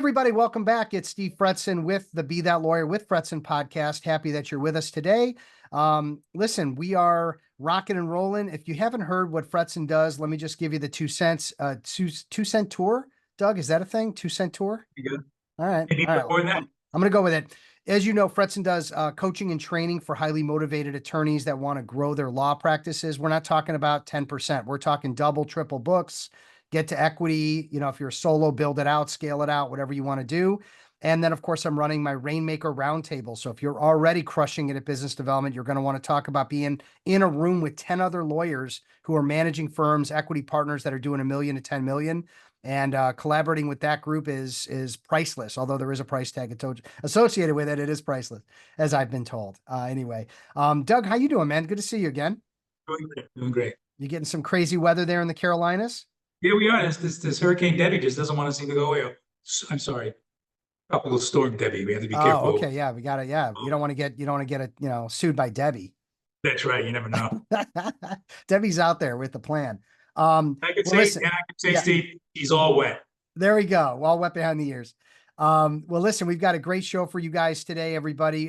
everybody, welcome back. It's Steve Fretzin with the Be That Lawyer with Fretzin podcast. Happy that you're with us today. Listen, we are rocking and rolling. If you haven't heard what Fretzin does, let me just give you the 2 cents, 2 cent tour. Doug, is that a thing? 2 cent tour? You good? All right. Maybe All right. more than that. I'm going to go with it. As you know, Fretzin does coaching and training for highly motivated attorneys that want to grow their law practices. We're not talking about 10%. We're talking double, triple books, get to equity. You know, if you're a solo, build it out, scale it out, whatever you want to do. And then, of course, I'm running my Rainmaker Roundtable. So if you're already crushing it at business development, you're going to want to talk about being in a room with 10 other lawyers who are managing firms, equity partners that are doing $1 million to 10 million. And collaborating with that group is priceless. Although there is a price tag associated with it, it is priceless, as I've been told. Anyway, Doug, how you doing, man? Good to see you again. Doing great. You getting some crazy weather there in the Carolinas? Yeah, we are. This Hurricane Debbie just doesn't want to seem to go away. I'm sorry. Tropical Storm Debbie. We have to be careful. Okay, yeah, we got it. Yeah, you don't want to get it, sued by Debbie. That's right. You never know. Debbie's out there with the plan. I could say, yeah. Steve, he's all wet. There we go. All wet behind the ears. Well, listen, we've got a great show for you guys today, everybody.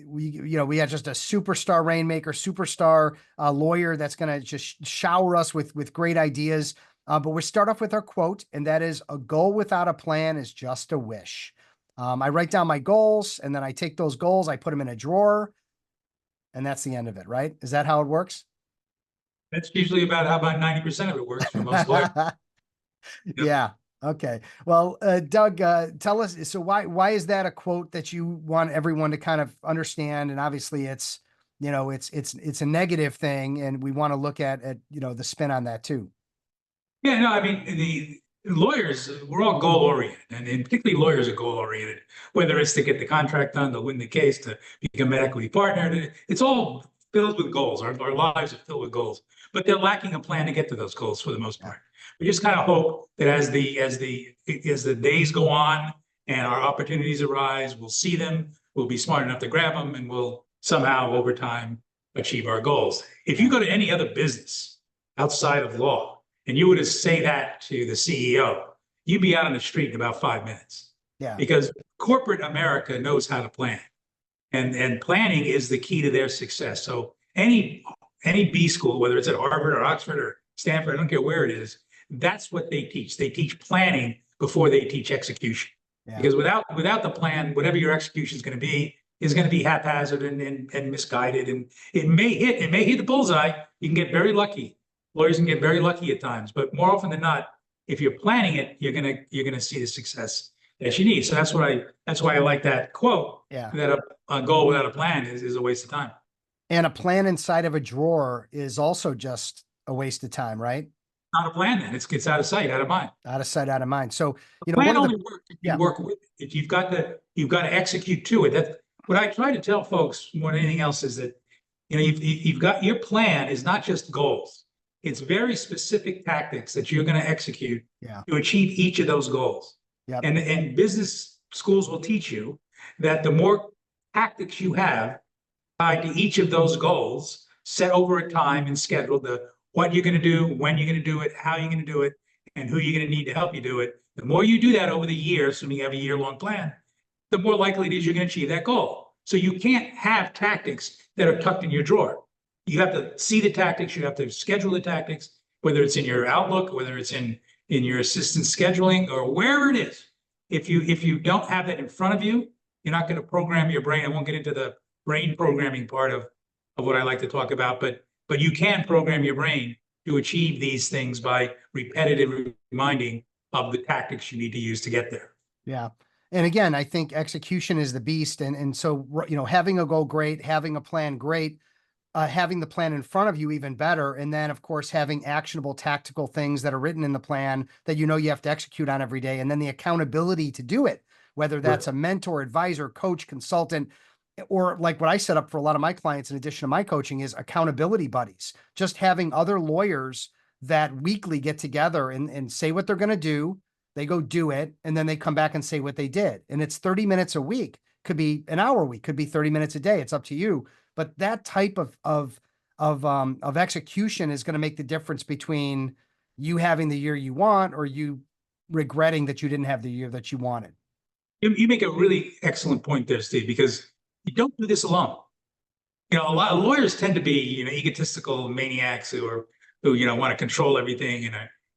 We had just a superstar rainmaker, superstar lawyer that's going to just shower us with great ideas. But we start off with our quote, and that is, "A goal without a plan is just a wish." I write down my goals, and then I take those goals, I put them in a drawer, and that's the end of it, right? Is that how it works? That's usually about how about 90% of it works for most lawyers. Yep. Yeah. Okay. Well, Doug, tell us, so why is that a quote that you want everyone to kind of understand? And obviously it's a negative thing, and we want to look at the spin on that too. Yeah, no, I mean, the lawyers, we're all goal-oriented, and particularly lawyers are goal-oriented, whether it's to get the contract done, to win the case, to become an equity partner. It's all filled with goals. Our lives are filled with goals, but they're lacking a plan to get to those goals for the most part. We just kind of hope that as the days go on and our opportunities arise, we'll see them, we'll be smart enough to grab them, and we'll somehow over time achieve our goals. If you go to any other business outside of law and you were to say that to the CEO, you'd be out on the street in about 5 minutes. Yeah. Because corporate America knows how to plan. And planning is the key to their success. So any B school, whether it's at Harvard or Oxford or Stanford, I don't care where it is, that's what they teach. They teach planning before they teach execution. Yeah. Because without the plan, whatever your execution is going to be haphazard and misguided, and it may hit the bullseye. You can get very lucky. Lawyers can get very lucky at times, but more often than not, if you're planning it, you're gonna see the success that you need. So that's why I like that quote. Yeah. That a goal without a plan is a waste of time. And a plan inside of a drawer is also just a waste of time, right? Not a plan, then it's out of sight, out of mind. Out of sight, out of mind. So plan only works if you work with it. If you've got to execute to it. That's what I try to tell folks more than anything else, is that you've got your plan is not just goals. It's very specific tactics that you're going to execute to achieve each of those goals. Yep. And business schools will teach you that the more tactics you have tied to each of those goals, set over a time and schedule what you're going to do, when you're going to do it, how you're going to do it, and who you're going to need to help you do it. The more you do that over the year, assuming you have a year-long plan, the more likely it is you're going to achieve that goal. So you can't have tactics that are tucked in your drawer. You have to see the tactics. You have to schedule the tactics, whether it's in your Outlook, whether it's in your assistant scheduling, or wherever it is. If you don't have that in front of you, you're not going to program your brain. I won't get into the brain programming part of what I like to talk about, but you can program your brain to achieve these things by repetitive reminding of the tactics you need to use to get there. Yeah. And again, I think execution is the beast. And so, having a goal, great, having a plan, great. Having the plan in front of you, even better. And then, of course, having actionable tactical things that are written in the plan that you have to execute on every day. And then the accountability to do it, whether that's a mentor, advisor, coach, consultant, or like what I set up for a lot of my clients, in addition to my coaching, is accountability buddies. Just having other lawyers that weekly get together and say what they're going to do. They go do it, and then they come back and say what they did. And it's 30 minutes a week, could be an hour a week, could be 30 minutes a day. It's up to you. But that type of execution is going to make the difference between you having the year you want or you regretting that you didn't have the year that you wanted. You make a really excellent point there, Steve, because you don't do this alone. You know, a lot of lawyers tend to be, egotistical maniacs who want to control everything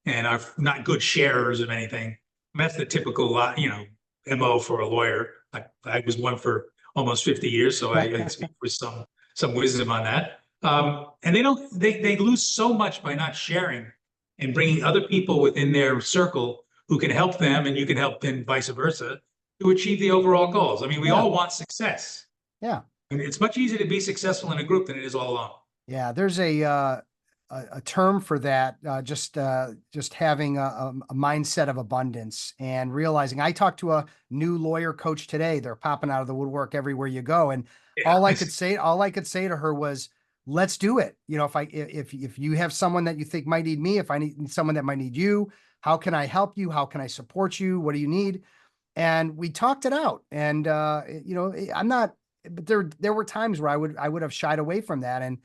and are not good sharers of anything. That's the typical, MO for a lawyer. I was one for almost 50 years, so I speak with some wisdom on that. And they lose so much by not sharing and bringing other people within their circle who can help them, and you can help them, vice versa, to achieve the overall goals. I mean, we all want success. Yeah. And it's much easier to be successful in a group than it is all alone. Yeah, there's a term for that. Just having a mindset of abundance and realizing. I talked to a new lawyer coach today. They're popping out of the woodwork everywhere you go, and Yeah. all I could say to her was, "Let's do it." You know, if you have someone that you think might need me, if I need someone that might need you, how can I help you? How can I support you? What do you need? And we talked it out. And I'm not, but there were times where I would have shied away from that. And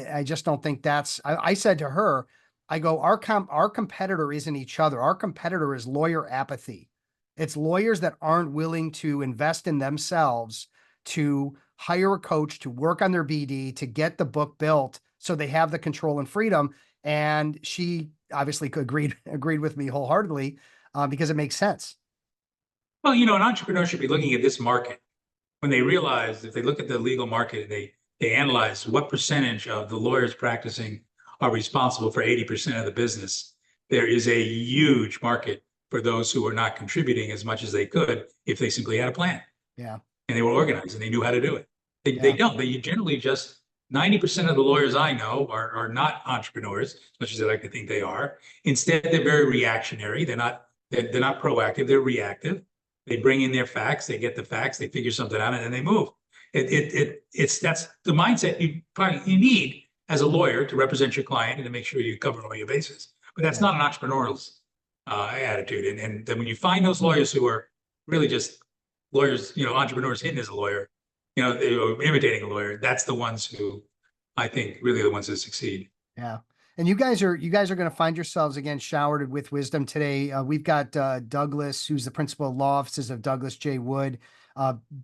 I just don't think I said to her, I go, our competitor isn't each other. Our competitor is lawyer apathy. It's lawyers that aren't willing to invest in themselves, to hire a coach, to work on their BD, to get the book built so they have the control and freedom. And she obviously agreed with me wholeheartedly, because it makes sense. Well, an entrepreneur should be looking at this market when they realize, if they look at the legal market and they analyze what percentage of the lawyers practicing are responsible for 80% of the business. There is a huge market for those who are not contributing as much as they could if they simply had a plan. Yeah. And they were organized and they knew how to do it. They don't. They generally just 90% of the lawyers I know are not entrepreneurs, as much as they like to think they are. Instead, they're very reactionary. They're not proactive. They're reactive. They bring in their facts. They get the facts. They figure something out, and then they move. That's the mindset you need as a lawyer to represent your client and to make sure you cover all your bases. But that's not an entrepreneurial attitude. And then when you find those lawyers who are really just lawyers, entrepreneurs hidden as a lawyer, imitating a lawyer, that's the ones who I think really are the ones that succeed. Yeah. And you guys are going to find yourselves again showered with wisdom today. We've got Douglas, who's the principal of law offices of Douglas J. Wood,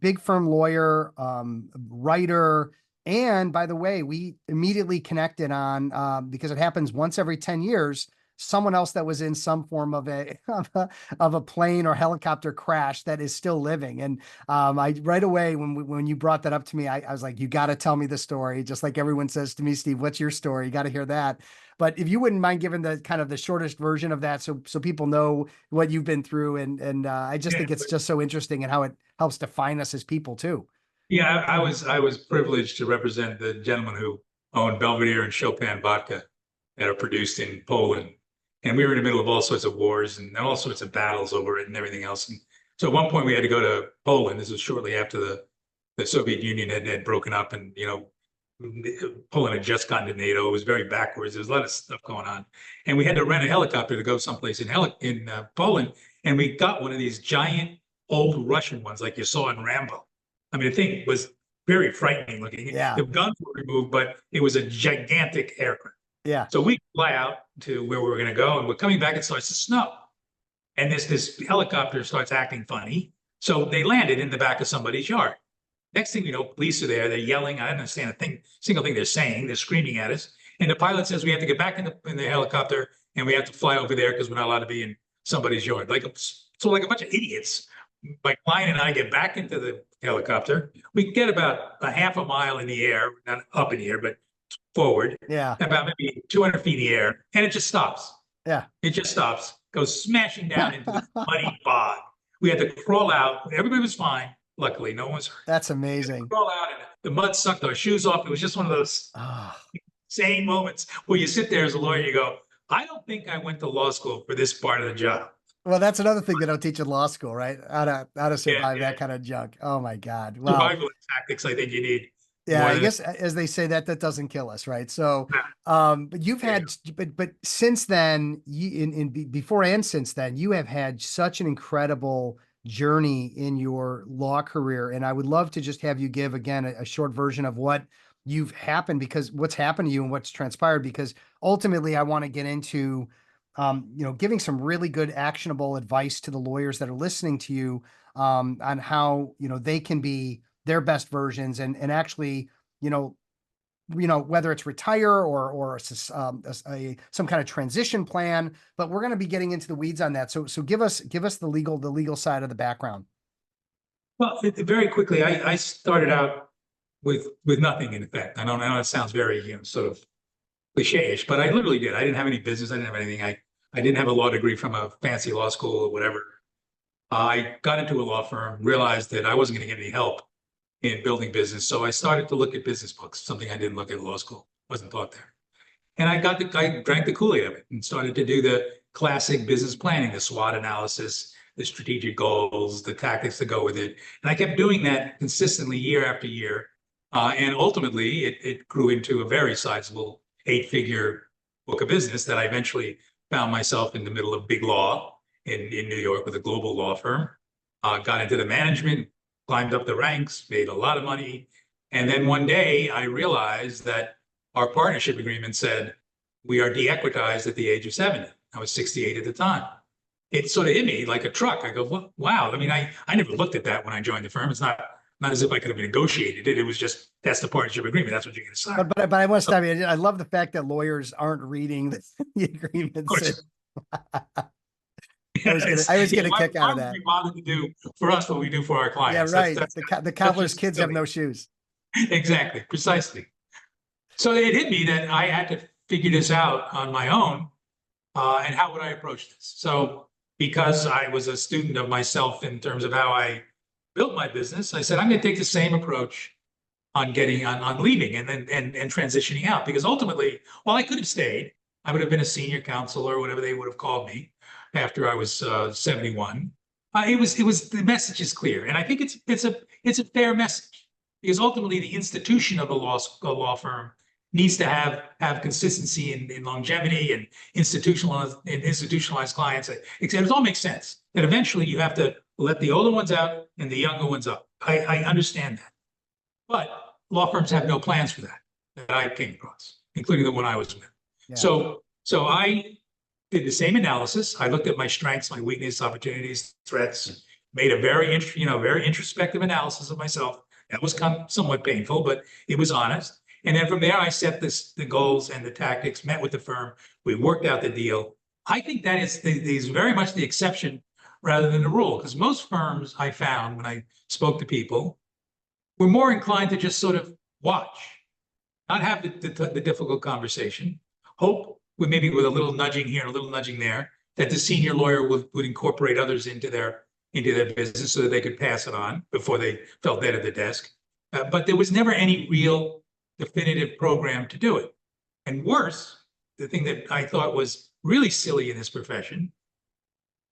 big firm lawyer, writer. And by the way, we immediately connected on, because it happens once every 10 years, someone else that was in some form of a plane or helicopter crash that is still living. And I right away, when you brought that up to me, I was like, you got to tell me the story. Just like everyone says to me, Steve, what's your story? You got to hear that. But if you wouldn't mind giving the kind of the shortest version of that, so people know what you've been through, and I just think it's just so interesting and how it helps define us as people too. Yeah, I was privileged to represent the gentleman who owned Belvedere and Chopin vodka that are produced in Poland. And we were in the middle of all sorts of wars and all sorts of battles over it and everything else. And so at one point we had to go to Poland. This was shortly after the Soviet Union had broken up, and Poland had just gotten to NATO. It was very backwards. There was a lot of stuff going on, and we had to rent a helicopter to go someplace in Poland. And we got one of these giant old Russian ones, like you saw in Rambo. I mean, the thing was very frightening looking. Yeah. The guns were removed, but it was a gigantic aircraft. Yeah. So we fly out to where we were going to go, and we're coming back. It starts to snow, and this helicopter starts acting funny. So they landed in the back of somebody's yard. Next thing you know, police are there. They're yelling. I don't understand single thing they're saying. They're screaming at us. And the pilot says we have to get back in the helicopter, and we have to fly over there because we're not allowed to be in somebody's yard. Like a bunch of idiots. My client and I get back into the helicopter. We get about a half a mile in the air, not up in the air, but forward. Yeah. About maybe 200 feet in the air, and it just stops. Yeah. It just stops, goes smashing down into the muddy bog. We had to crawl out. Everybody was fine. Luckily, no one was hurt. That's amazing. Crawl out, and the mud sucked our shoes off. It was just one of those insane moments where you sit there as a lawyer and you go, I don't think I went to law school for this part of the job. Well, that's another thing they don't teach in law school, right? How to survive that kind of junk. Oh my God. Well, survival tactics, I think you need. Yeah, I guess as they say, that doesn't kill us, right? So, but you've had, but since then, before and since then, you have had such an incredible journey in your law career, and I would love to just have you give again a short version of what's happened to you and what's transpired, because ultimately, I want to get into, giving some really good actionable advice to the lawyers that are listening to you on how, they can be their best versions and actually, whether it's retire or some kind of transition plan, but we're going to be getting into the weeds on that. So give us the legal side of the background. Well, very quickly, I started out with nothing in effect. I know it sounds very, sort of cliche-ish, but I literally did. I didn't have any business. I didn't have anything. I didn't have a law degree from a fancy law school or whatever. I got into a law firm, realized that I wasn't going to get any help in building business. So I started to look at business books, something I didn't look at law school, wasn't taught there. And I drank the Kool-Aid of it and started to do the classic business planning, the SWOT analysis, the strategic goals, the tactics that go with it. And I kept doing that consistently year after year. And ultimately, it grew into a very sizable 8-figure book of business that I eventually found myself in the middle of big law in New York with a global law firm. Got into the management, climbed up the ranks, made a lot of money. And then one day I realized that our partnership agreement said we are de-equitized at the age of 70. I was 68 at the time. It sort of hit me like a truck. I go, wow. I mean, I never looked at that when I joined the firm. It's not as if I could have negotiated it. It was just, that's the partnership agreement. That's what you're going to sign. But I want to stop you. I love the fact that lawyers aren't reading the agreements. I was getting a kick out of that. We bothered to do for us what we do for our clients. Yeah, right. The cobbler's kids have no shoes. Exactly, precisely. So it hit me that I had to figure this out on my own. And how would I approach this? So because I was a student of myself in terms of how I built my business, I said, I'm going to take the same approach on leaving and then and transitioning out. Because ultimately, while I could have stayed, I would have been a senior counsel or whatever they would have called me after I was 71. It was the message is clear, and I think it's a fair message, because ultimately the institution of a law firm needs to have consistency in longevity and institutionalized clients. It all makes sense that eventually you have to let the older ones out and the younger ones up. I understand that, but law firms have no plans for that I came across, including the one I was with. Yeah. So I did the same analysis. I looked at my strengths, my weaknesses, opportunities, threats, made a very introspective analysis of myself. That was somewhat painful, but it was honest. And then from there, I set the goals and the tactics, met with the firm. We worked out the deal. I think that is very much the exception rather than the rule, because most firms I found when I spoke to people were more inclined to just sort of watch, not have the difficult conversation, hope maybe with a little nudging here and a little nudging there, that the senior lawyer would incorporate others into their business so that they could pass it on before they fell dead at the desk. But there was never any real definitive program to do it. And worse, the thing that I thought was really silly in this profession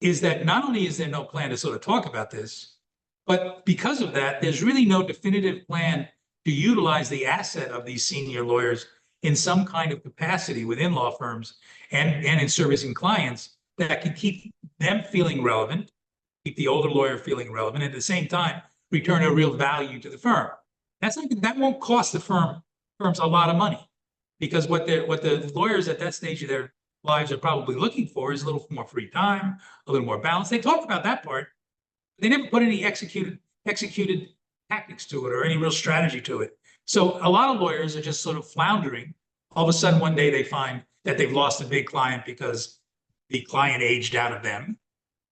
is that not only is there no plan to sort of talk about this, but because of that, there's really no definitive plan to utilize the asset of these senior lawyers in some kind of capacity within law firms and in servicing clients that can keep them feeling relevant, keep the older lawyer feeling relevant, and at the same time, return a real value to the firm. That won't cost the firms a lot of money, because what the lawyers at that stage of their lives are probably looking for is a little more free time, a little more balance. They talk about that part, but they never put any executed tactics to it or any real strategy to it. So a lot of lawyers are just sort of floundering. All of a sudden, one day they find that they've lost a big client because the client aged out of them.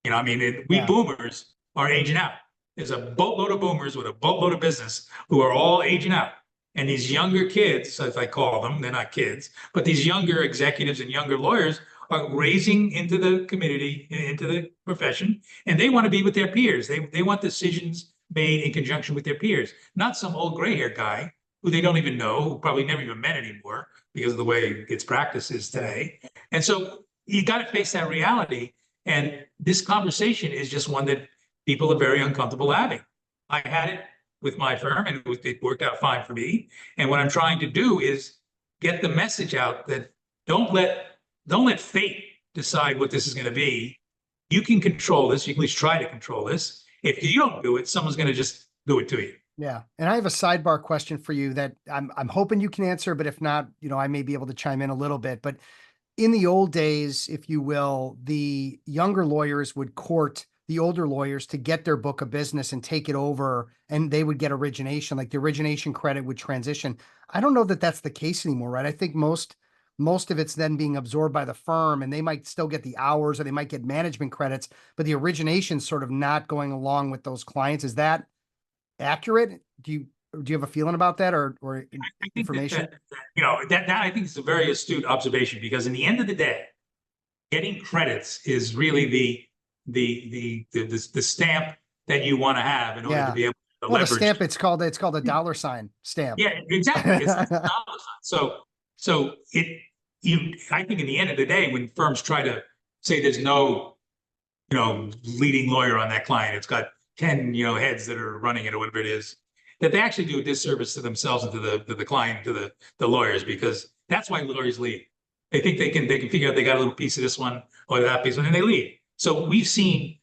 We boomers are aging out. There's a boatload of boomers with a boatload of business who are all aging out. And these younger kids, as I call them, they're not kids, but these younger executives and younger lawyers are raising into the community, into the profession, and they want to be with their peers. They want decisions made in conjunction with their peers, not some old gray-haired guy who they don't even know, who probably never even met anymore because of the way its practice is today. And so you got to face that reality. And this conversation is just one that people are very uncomfortable having. I had it with my firm, and it worked out fine for me. And what I'm trying to do is get the message out that don't let fate decide what this is going to be. You can control this. You can at least try to control this. If you don't do it, someone's going to just do it to you. Yeah. And I have a sidebar question for you that I'm hoping you can answer, but if not, I may be able to chime in a little bit. But in the old days, if you will, the younger lawyers would court the older lawyers to get their book of business and take it over, and they would get origination, like the origination credit would transition. I don't know that that's the case anymore, right? I think most of it's then being absorbed by the firm, and they might still get the hours or they might get management credits, but the origination sort of not going along with those clients. Is that accurate? Do you have a feeling about that, or I think information? that I think is a very astute observation, because in the end of the day, getting credits is really the stamp that you want to have in order to Yeah. be able to Well, the leverage. stamp, it's called a dollar sign stamp. Yeah, exactly. It's a dollar sign. So I think in the end of the day, when firms try to say there's no, leading lawyer on that client, it's got 10, heads that are running it or whatever it is, that they actually do a disservice to themselves and to the client, to the lawyers, because that's why lawyers leave. They think they can figure out they got a little piece of this one or that piece, and then they leave. So we've seen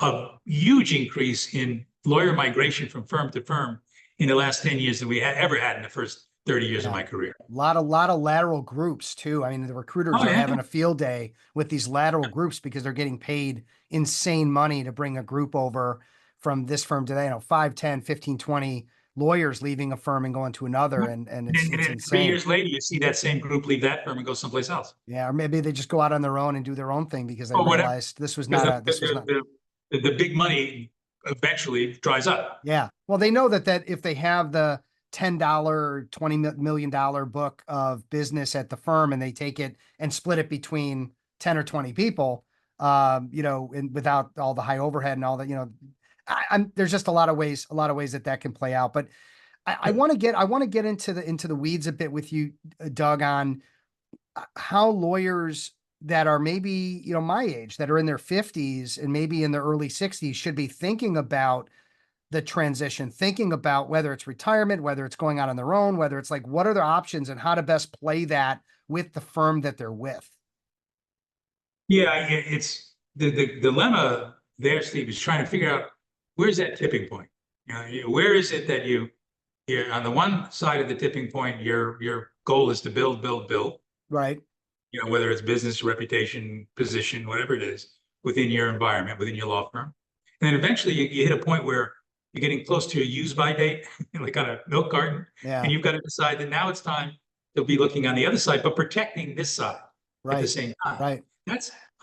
a huge increase in lawyer migration from firm to firm in the last 10 years than we ever had in the first 30 years of my career. Lot of lateral groups too. I mean, the recruiters Oh, are yeah. having a field day with these lateral groups because they're getting paid insane money to bring a group over from this firm to that, 5, 10, 15, 20 lawyers leaving a firm and going to another. And And it's then 3 insane. years later, you see that same group leave that firm and go someplace else. Yeah. Or maybe they just go out on their own and do their own thing because they Or whatever. realized this was Because not this was not. the big money eventually dries up. Yeah. Well, they know that if they have the $10, $20 million book of business at the firm and they take it and split it between 10 or 20 people, and without all the high overhead and all that, there's just a lot of ways that can play out. But I want to get into the weeds a bit with you, Doug, on how lawyers that are maybe, my age, that are in their 50s and maybe in their early 60s should be thinking about the transition, thinking about whether it's retirement, whether it's going out on their own, whether it's like, what are their options and how to best play that with the firm that they're with. Yeah, it's the dilemma there, Steve, is trying to figure out where's that tipping point. Where is it that you're on the one side of the tipping point, your goal is to build, build, build. Right. Whether it's business, reputation, position, whatever it is, within your environment, within your law firm. And then eventually you hit a point where you're getting close to a use-by date, like on a milk carton. Yeah. And you've got to decide that now it's time to be looking on the other side, but protecting this side at the same time. Right.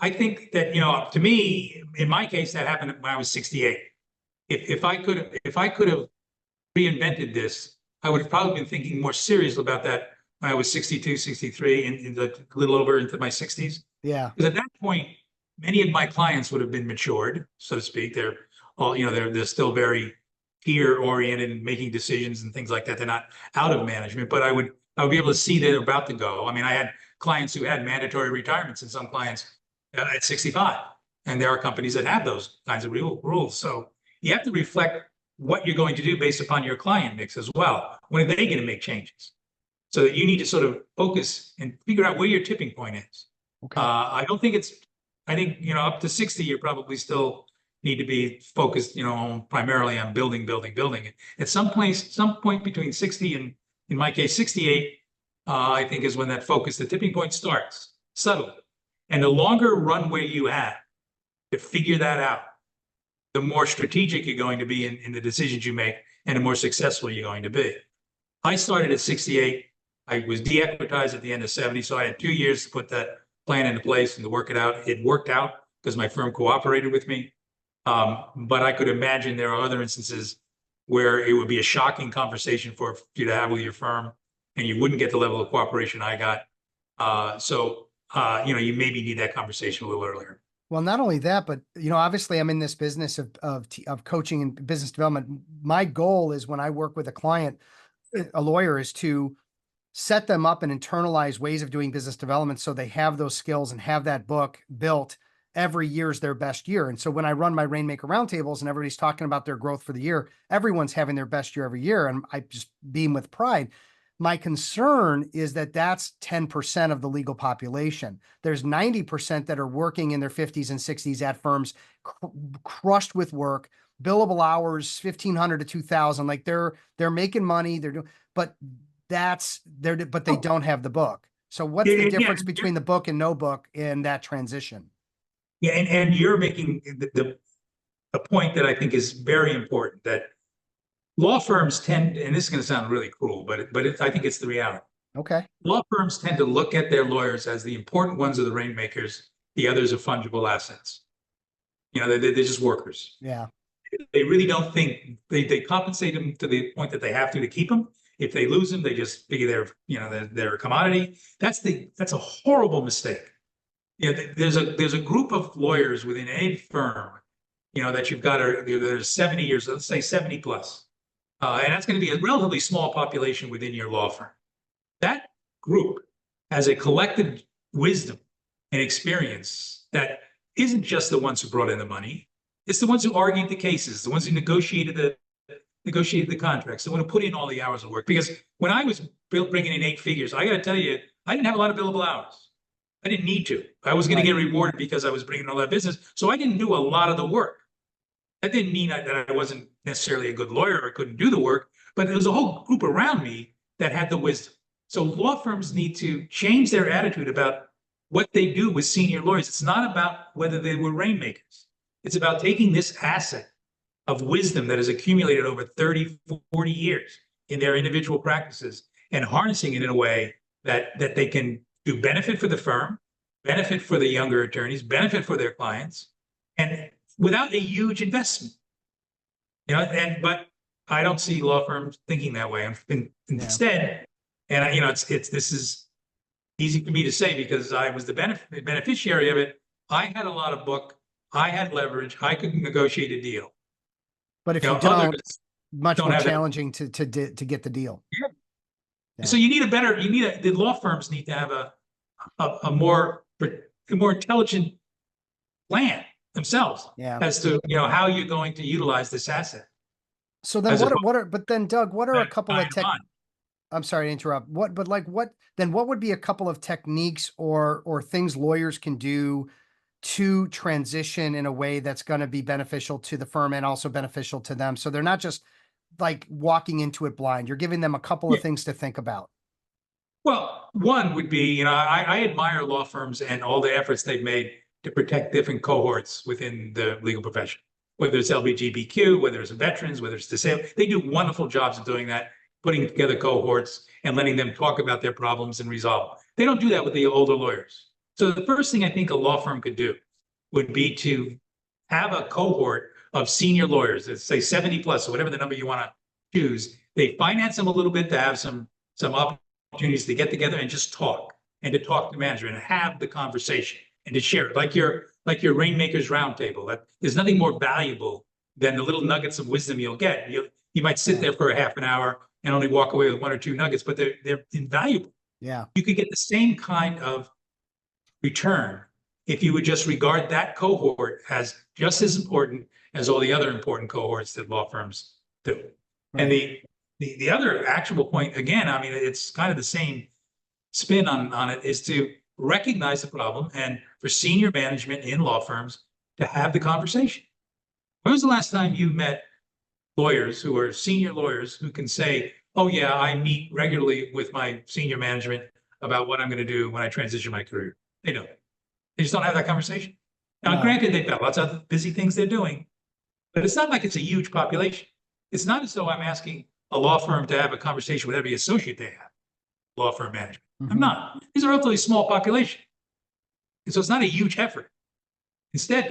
I think that, to me, in my case, that happened when I was 68. If I could have reinvented this, I would have probably been thinking more seriously about that when I was 62, 63, in a little over into my 60s. Yeah. Because at that point, many of my clients would have been matured, so to speak. They're all, they're still very peer oriented and making decisions and things like that. They're not out of management, but I would be able to see they're about to go. I mean, I had clients who had mandatory retirements, and some clients at 65, and there are companies that have those kinds of rules. So you have to reflect what you're going to do based upon your client mix as well. When are they going to make changes? So that you need to sort of focus and figure out where your tipping point is. Okay. I think, up to 60, you probably still need to be focused, primarily on building. At some point between 60 and, in my case, 68, I think is when that focus, the tipping point starts subtly. And the longer runway you have to figure that out, the more strategic you're going to be in the decisions you make, and the more successful you're going to be. I started at 68. I was de-equitized at the end of 70, so I had 2 years to put that plan into place and to work it out. It worked out because my firm cooperated with me. But I could imagine there are other instances where it would be a shocking conversation for you to have with your firm, and you wouldn't get the level of cooperation I got. So you maybe need that conversation a little earlier. Well, not only that, but obviously I'm in this business of coaching and business development. My goal is, when I work with a client, a lawyer, is to set them up and internalize ways of doing business development so they have those skills and have that book built. Every year is their best year. And so when I run my Rainmaker roundtables and everybody's talking about their growth for the year, everyone's having their best year every year. And I just beam with pride. My concern is that that's 10% of the legal population. There's 90% that are working in their 50s and 60s at firms, crushed with work, billable hours, 1,500 to 2,000. Like they're making money. They're doing, but they don't have the book. So what's the difference between the book and no book in that transition? Yeah, and you're making a point that I think is very important, that law firms tend, and this is going to sound really cruel, but I think it's the reality. Okay. Law firms tend to look at their lawyers as the important ones are the rainmakers, the others are fungible assets. You know, they're just workers. Yeah. They really don't think they compensate them to the point that they have to keep them. If they lose them, they just figure they're a commodity. That's a horrible mistake. You know, there's a group of lawyers within any firm, you know, that you've got there's 70 years, let's say 70 plus. And that's going to be a relatively small population within your law firm. That group has a collective wisdom and experience that isn't just the ones who brought in the money. It's the ones who argued the cases, the ones who negotiated the contracts, the one who put in all the hours of work. Because when I was bringing in 8 figures, I got to tell you, I didn't have a lot of billable hours. I didn't need to. I was going to get rewarded because I was bringing all that business. So I didn't do a lot of the work. That didn't mean that I wasn't necessarily a good lawyer or couldn't do the work, but there was a whole group around me that had the wisdom. So law firms need to change their attitude about what they do with senior lawyers. It's not about whether they were rainmakers. It's about taking this asset of wisdom that has accumulated over 30, 40 years in their individual practices and harnessing it in a way that they can do benefit for the firm, benefit for the younger attorneys, benefit for their clients, and without a huge investment. You know, but I don't see law firms thinking that way. Instead, and this is easy for me to say because I was the beneficiary of it. I had a lot of book. I had leverage. I could negotiate a deal. But if you don't, much more challenging to get the deal. Yeah. Yeah. So the law firms need to have a more intelligent plan themselves as to, you know, how you're going to utilize this asset. So then Doug, what are a couple of I'm sorry to interrupt. What would be a couple of techniques or things lawyers can do to transition in a way that's going to be beneficial to the firm and also beneficial to them? So they're not just like walking into it blind. You're giving them a couple of things to think about. Well, one would be, you know, I admire law firms and all the efforts they've made to protect different cohorts within the legal profession, whether it's LGBTQ, whether it's veterans, whether it's disabled. They do wonderful jobs of doing that, putting together cohorts and letting them talk about their problems and resolve them. They don't do that with the older lawyers. So the first thing I think a law firm could do would be to have a cohort of senior lawyers, let's say 70 plus, or whatever the number you want to choose. They finance them a little bit to have some opportunities to get together and just talk, and to talk to management and have the conversation and to share it, like your Rainmakers Roundtable. That there's nothing more valuable than the little nuggets of wisdom you'll get. You might sit there for a half an hour and only walk away with 1 or 2 nuggets, but they're invaluable. Yeah, you could get the same kind of return if you would just regard that cohort as just as important as all the other important cohorts that law firms do. Right. And the other actionable point, again, I mean, it's kind of the same spin on it, is to recognize the problem and for senior management in law firms to have the conversation. When was the last time you met lawyers who are senior lawyers who can say, oh yeah, I meet regularly with my senior management about what I'm going to do when I transition my career? They don't. They just don't have that conversation. Now, granted, they've got lots of busy things they're doing, but it's not like it's a huge population. It's not as though I'm asking a law firm to have a conversation with every associate they have, law firm management. Mm-hmm. I'm not. These are a relatively small population. And so it's not a huge effort. Instead,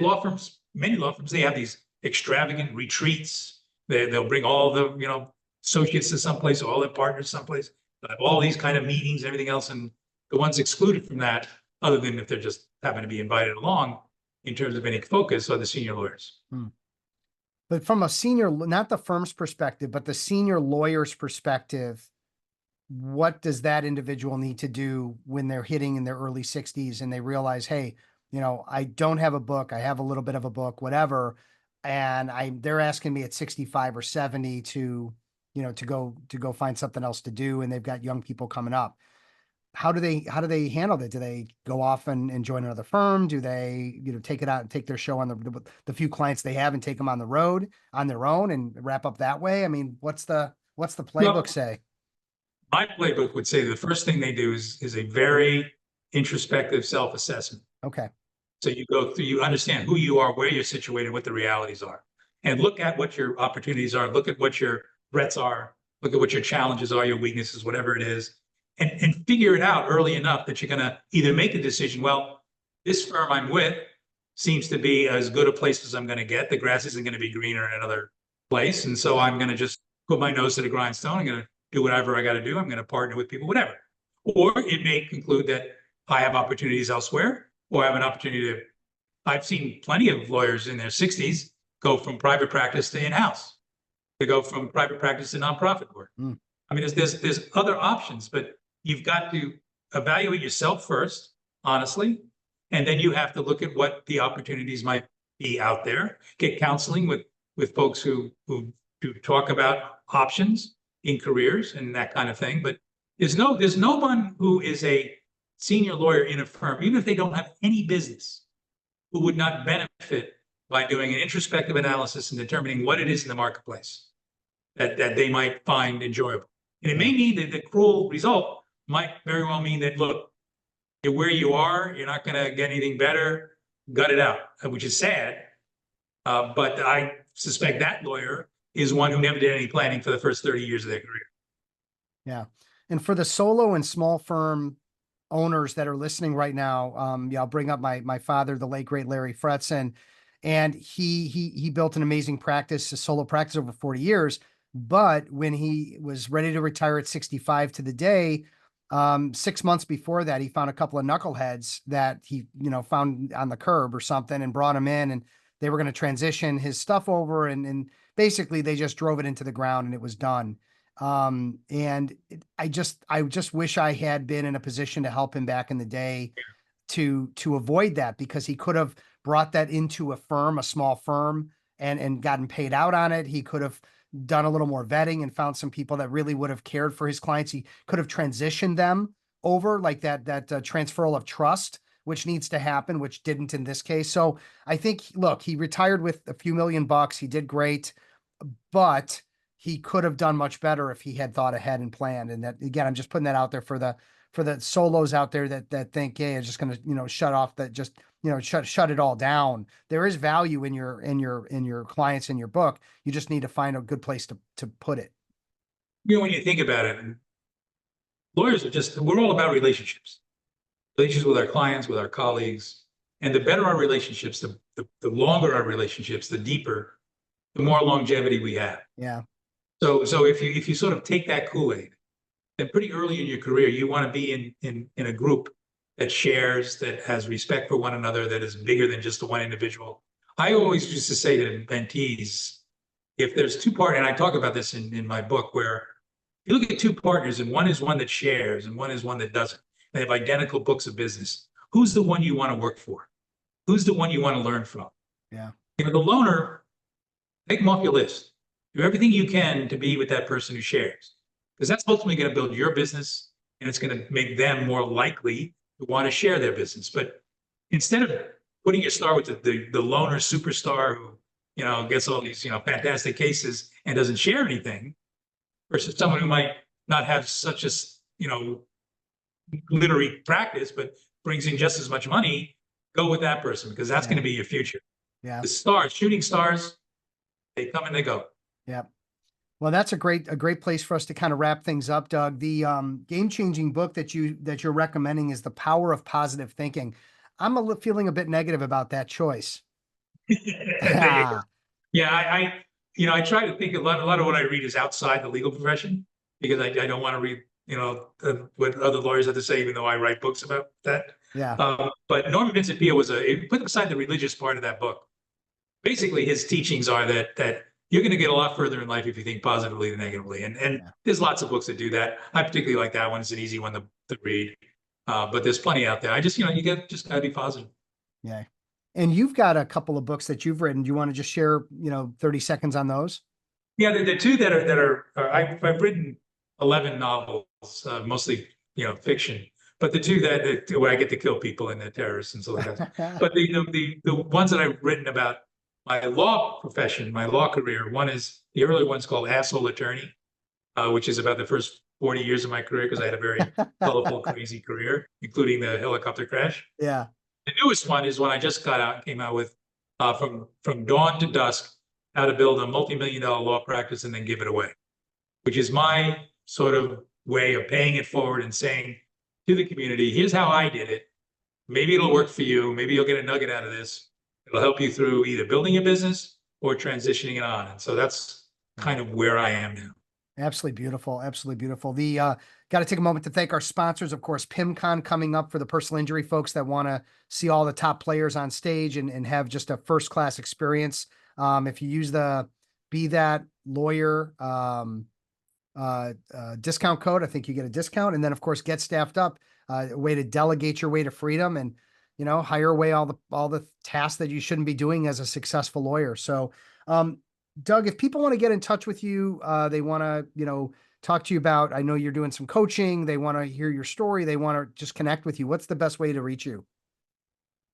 many law firms, they have these extravagant retreats. They'll bring all the, you know, associates to someplace, all their partners someplace. They'll have all these kind of meetings and everything else. And the ones excluded from that, other than if they're just happen to be invited along in terms of any focus, are the senior lawyers. But from a senior, not the firm's perspective, but the senior lawyer's perspective, what does that individual need to do when they're hitting in their early 60s and they realize, hey, you know, I don't have a book, I have a little bit of a book, whatever, and they're asking me at 65 or 70 to, you know, to go find something else to do, and they've got young people coming up. How do they handle that? Do they go off and join another firm? Do they, you know, take it out and take their show on the few clients they have and take them on the road on their own and wrap up that way? I mean, what's the playbook say? My playbook would say the first thing they do is a very introspective self-assessment. Okay. So you go through, you understand who you are, where you're situated, what the realities are. and look at what your opportunities are, look at what your threats are, look at what your challenges are, your weaknesses, whatever it is, and figure it out early enough that you're going to either make a decision, well, this firm I'm with seems to be as good a place as I'm going to get. The grass isn't going to be greener in another place. And so I'm going to just put my nose to the grindstone. I'm going to do whatever I got to do. I'm going to partner with people, whatever. Or it may conclude that I have opportunities elsewhere, or I have an opportunity to. I've seen plenty of lawyers in their 60s go from private practice to in-house. They go from private practice to nonprofit work. I mean, there's other options, but you've got to evaluate yourself first, honestly, and then you have to look at what the opportunities might be out there. Get counseling with folks who talk about options in careers and that kind of thing. But there's no one who is a senior lawyer in a firm, even if they don't have any business, who would not benefit by doing an introspective analysis and determining what it is in the marketplace that they might find enjoyable. And it may mean that the cruel result might very well mean that, look, you're where you are, you're not going to get anything better, gut it out, which is sad. But I suspect that lawyer is one who never did any planning for the first 30 years of their career. Yeah. And for the solo and small firm owners that are listening right now, yeah, I'll bring up my father, the late great Larry Fretzin, and he built an amazing practice, a solo practice over 40 years. But when he was ready to retire at 65 to the day, 6 months before that, he found a couple of knuckleheads that he, found on the curb or something and brought him in, and they were going to transition his stuff over. And basically they just drove it into the ground and it was done. I just wish I had been in a position to help him back in the day to avoid that, because he could have brought that into a firm, a small firm, and gotten paid out on it. He could have done a little more vetting and found some people that really would have cared for his clients. He could have transitioned them over, like that transferal of trust, which needs to happen, which didn't in this case. So I think, look, he retired with a few $1,000,000. He did great, but he could have done much better if he had thought ahead and planned. And that, again, I'm just putting that out there for the solos out there that think, hey, it's just going to, shut off that, just, shut it all down. There is value in your clients, in your book. You just need to find a good place to put it. When you think about it, lawyers we're all about relationships with our clients, with our colleagues. And the better our relationships, the longer our relationships, the deeper, the more longevity we have. Yeah. So if you sort of take that Kool-Aid, then pretty early in your career, you want to be in a group that shares, that has respect for one another, that is bigger than just the one individual. I always used to say to mentees, if there's two partners, and I talk about this in my book, where you look at two partners and one is one that shares and one is one that doesn't. They have identical books of business. Who's the one you want to work for? Who's the one you want to learn from? Yeah. The loner, take them off your list. Do everything you can to be with that person who shares, because that's ultimately going to build your business, and it's going to make them more likely to want to share their business. But instead of putting your star with the loner superstar who gets all these fantastic cases and doesn't share anything, versus someone who might not have such a literary practice but brings in just as much money, go with that person, because that's going to be your future. Yeah. The stars, shooting stars, they come and they go. Yeah. Well, that's a great place for us to kind of wrap things up, Doug. The game-changing book that you're recommending is The Power of Positive Thinking. I'm feeling a bit negative about that choice. Yeah, I try to think a lot of what I read is outside the legal profession, because I don't want to read what other lawyers have to say, even though I write books about that. Yeah. But Norman Vincent Peale put aside the religious part of that book. Basically, his teachings are that you're going to get a lot further in life if you think positively than negatively. And there's lots of books that do that. I particularly like that one. It's an easy one to read. But there's plenty out there. I just, you just got to be positive. Yeah. And you've got a couple of books that you've written. Do you want to just share, 30 seconds on those? Yeah, the two that are I've written 11 novels, mostly, fiction. But the two that where I get to kill people and the terrorists and so like that. But the ones that I've written about my law profession, my law career, the early one's called Asshole Attorney, which is about the first 40 years of my career, because I had a very colorful, crazy career, including the helicopter crash. Yeah. The newest one is one I just came out with, From Dawn to Dusk, how to build a multi-million-dollar law practice and then give it away, which is my sort of way of paying it forward and saying to the community, here's how I did it. Maybe it'll work for you. Maybe you'll get a nugget out of this. It'll help you through either building a business or transitioning it on. And so that's kind of where I am now. Absolutely beautiful. Absolutely beautiful. The got to take a moment to thank our sponsors, of course, PIMCon coming up for the personal injury folks that want to see all the top players on stage and have just a first-class experience. If you use the Be That Lawyer discount code, I think you get a discount. And then, of course, Get Staffed Up, a way to delegate your way to freedom and, you know, hire away all the tasks that you shouldn't be doing as a successful lawyer. So, Doug, if people want to get in touch with you, they want to, you know, talk to you about, I know you're doing some coaching, they want to hear your story, they want to just connect with you. What's the best way to reach you?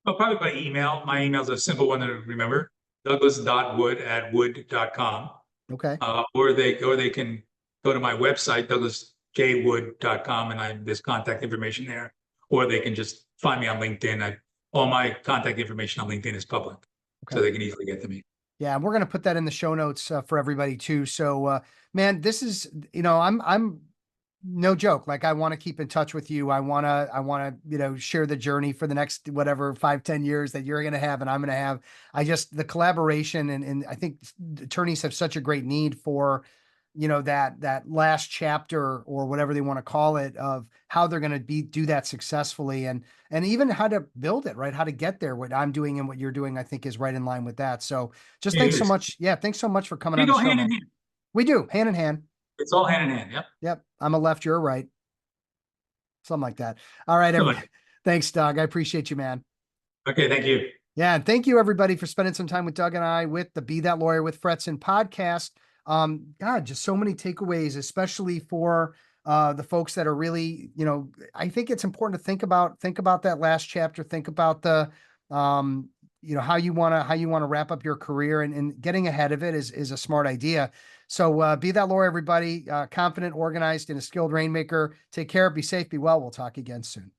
Well, probably by email. My email is a simple one to remember, douglas.wood@wood.com. Okay. Or they can go to my website, douglasjwood.com, and there's contact information there. Or they can just find me on LinkedIn. All my contact information on LinkedIn is public, so they can easily get to me. Yeah, we're going to put that in the show notes for everybody too. So, man, this is, you know, I'm no joke. Like, I want to keep in touch with you. I want to, you know, share the journey for the next, whatever, 5-10 years that you're going to have and I'm going to have. The collaboration and I think attorneys have such a great need for, you know, that last chapter or whatever they want to call it of how they're going to do that successfully and even how to build it, right? How to get there. What I'm doing and what you're doing, I think is right in line with that. So just thanks so much. Yeah. Thanks so much for coming on the show. Hand in hand. We do hand in hand. It's all hand in hand. Yep. Yep. I'm a left, you're a right. Something like that. All right. Everybody. Thanks, Doug. I appreciate you, man. Okay. Thank you. Yeah. And thank you everybody for spending some time with Doug and I with the Be That Lawyer with Fretzin podcast. God, just so many takeaways, especially for the folks that are really, you know, I think it's important to think about that last chapter, think about the, you know, how you want to wrap up your career and getting ahead of it is a smart idea. So be that lawyer, everybody, confident, organized, and a skilled rainmaker. Take care, be safe, be well. We'll talk again soon.